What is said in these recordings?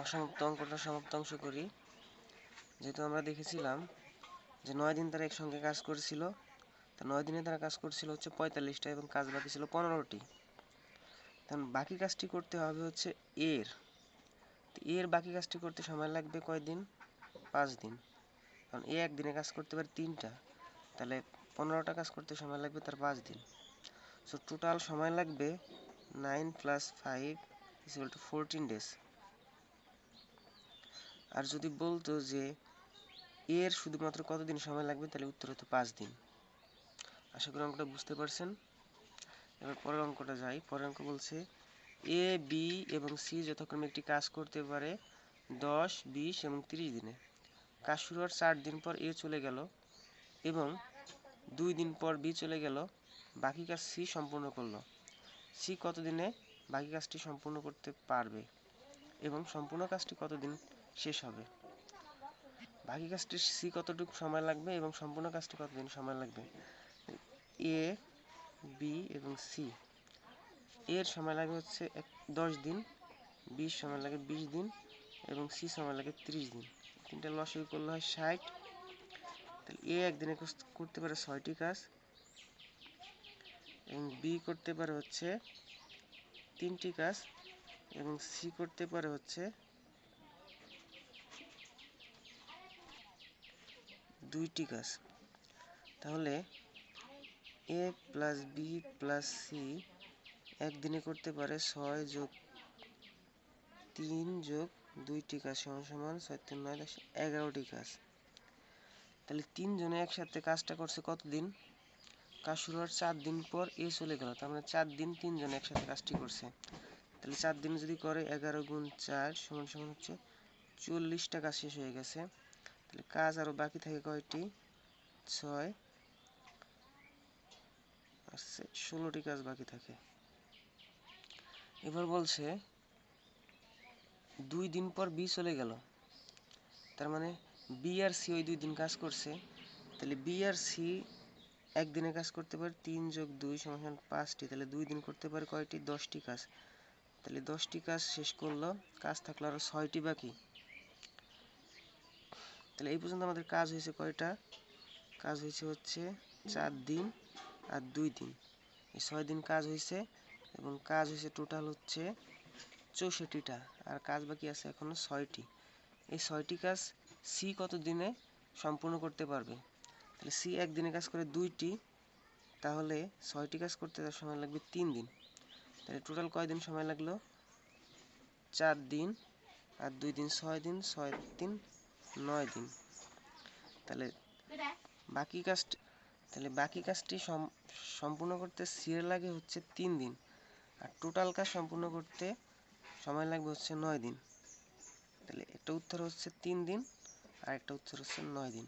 অসমাপ্ত অঙ্কটা সমাপ্ত অংশ করি। যেহেতু আমরা দেখেছিলাম যে 9 দিন তারা একসঙ্গে কাজ করেছিল, তা 9 দিনে তারা কাজ করছিল হচ্ছে 45টা এবং কাজ বাকি ছিল 15টি। তখন বাকি কাজটি করতে হবে হচ্ছে এর বাকি কাজটি করতে সময় লাগবে কয়দিন? 5 দিন। কারণ এ একদিনে কাজ করতে পারে 3টা, তাহলে 15টা কাজ করতে সময় লাগবে তার 5 দিন। সো টোটাল সময় লাগবে 9 + 5 = 14 ডেজ। আর যদি বলতো যে এর শুধুমাত্র কতদিন সময় লাগবে, তাহলে উত্তর হতো 5 দিন। আশা করি অঙ্কটা বুঝতে পারছেন। এবার পরের অঙ্কটা যাই। পরের অঙ্ক বলছে এ, বি এবং সি যথাক্রমে একটি কাজ করতে পারে 10, 20 এবং 30 দিনে। কাজ শুরু হওয়ার 4 দিন পর এ চলে গেল এবং 2 দিন পর বি চলে গেল। বাকি কাজ সি সম্পূর্ণ করলো। সি কতদিনে বাকি কাজটি সম্পূর্ণ করতে পারবে এবং সম্পূর্ণ কাজটি কতদিন শেষ হবে? বাকি কাজটি সি কতটুকু সময় লাগবে এবং সম্পূর্ণ কাজটি কতদিন সময় লাগবে? এ, বি এবং সি এর সময় লাগে হচ্ছে 10 দিন, বির সময় লাগে 20 দিন এবং সি সময় লাগে 30 দিন। তিনটা লসাগু করলে হয় 60। তাহলে এ একদিনে করতে পারে 6টি কাজ এবং বি করতে পারে হচ্ছে 3টি কাজ এবং সি করতে পারে হচ্ছে 2টি কাজ। তাহলে এ প্লাস বি প্লাস সি একদিনে করতে পারে 6 + 3 + 2টি কাজ সমান 6 × 3 = 9, 11টি কাজ। তাহলে 3 জনে একসাথে কাজটা করছে কতদিন? কাজ শুরু হওয়ার 4 দিন পর এ চলে গেল, তার মানে 4 দিন 3 জনে একসাথে কাজটি করছে। তাহলে 4 দিন যদি করে 11 × 4 = হচ্ছে 40টা কাজ শেষ হয়ে গেছে। তাহলে কাজ আরো বাকি থাকে কয়টি? 6 আর 16টি কাজ বাকি থাকে। এবার বলছে 2 দিন পর বি চলে গেল, তার মানে বি আর সি ওই 2 দিন কাজ করছে। তাহলে বি আর সি একদিনে কাজ করতে পারে 3 + 2 = 5টি। তাহলে 2 দিন করতে পারে কয়টি? 10টি কাজ। তাহলে 10টি কাজ শেষ করলো, কাজ থাকলো আরো 6টি বাকি। তাহলে এই পর্যন্ত আমাদের কাজ হয়েছে কয়টা? কাজ হয়েছে হচ্ছে 4 দিন আর 2 দিন। এই 6 দিন কাজ হয়েছে এবং কাজ হয়েছে টোটাল হচ্ছে 64টা, আর কাজ বাকি আছে এখনো 6টি। এই 6টি কাজ সি কত দিনে সম্পূর্ণ করতে পারবে? তাহলে সি একদিনে কাজ করে 2টি, তাহলে 6টি কাজ করতে তার সময় লাগবে 3 দিন। তাহলে টোটাল কয়দিন সময় লাগলো? 4 দিন আর 2 দিন 6 দিন, 6 × 3 = 9 দিন। তাহলে বাকি কাজটি সম্পূর্ণ করতে সি এর লাগে হচ্ছে 3 দিন, আর টোটাল কাজ সম্পূর্ণ করতে সময় লাগবে হচ্ছে 9 দিন। তাহলে একটা উত্তর হচ্ছে 3 দিন আর একটা উত্তর হচ্ছে 9 দিন।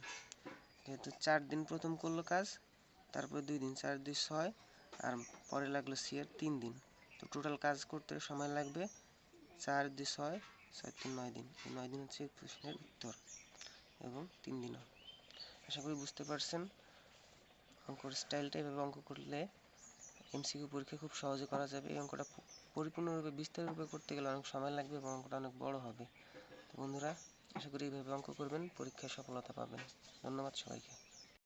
যেহেতু 4 দিন প্রথম করলো কাজ, তারপর 2 দিন, 4 × 2 = 6 আর পরে লাগলো সি এর 3 দিন। তো টোটাল কাজ করতে সময় লাগবে 4 × 2 = 6, 6 × 3 = 9 দিন। এই 9 দিন হচ্ছে এই প্রশ্নের উত্তর এবং 3 দিনও। আশা করি বুঝতে পারছেন। অঙ্কর স্টাইলটা এভাবে অঙ্ক করলে এমসিকিউ পরীক্ষা খুব সহজে করা যাবে। এই অঙ্কটা পরিপূর্ণরূপে বিস্তারিতরূপে করতে গেলে অনেক সময় লাগবে এবং অঙ্কটা অনেক বড় হবে। তো বন্ধুরা, আশা করি এইভাবে অঙ্ক করবেন, পরীক্ষায় সফলতা পাবেন। ধন্যবাদ সবাইকে।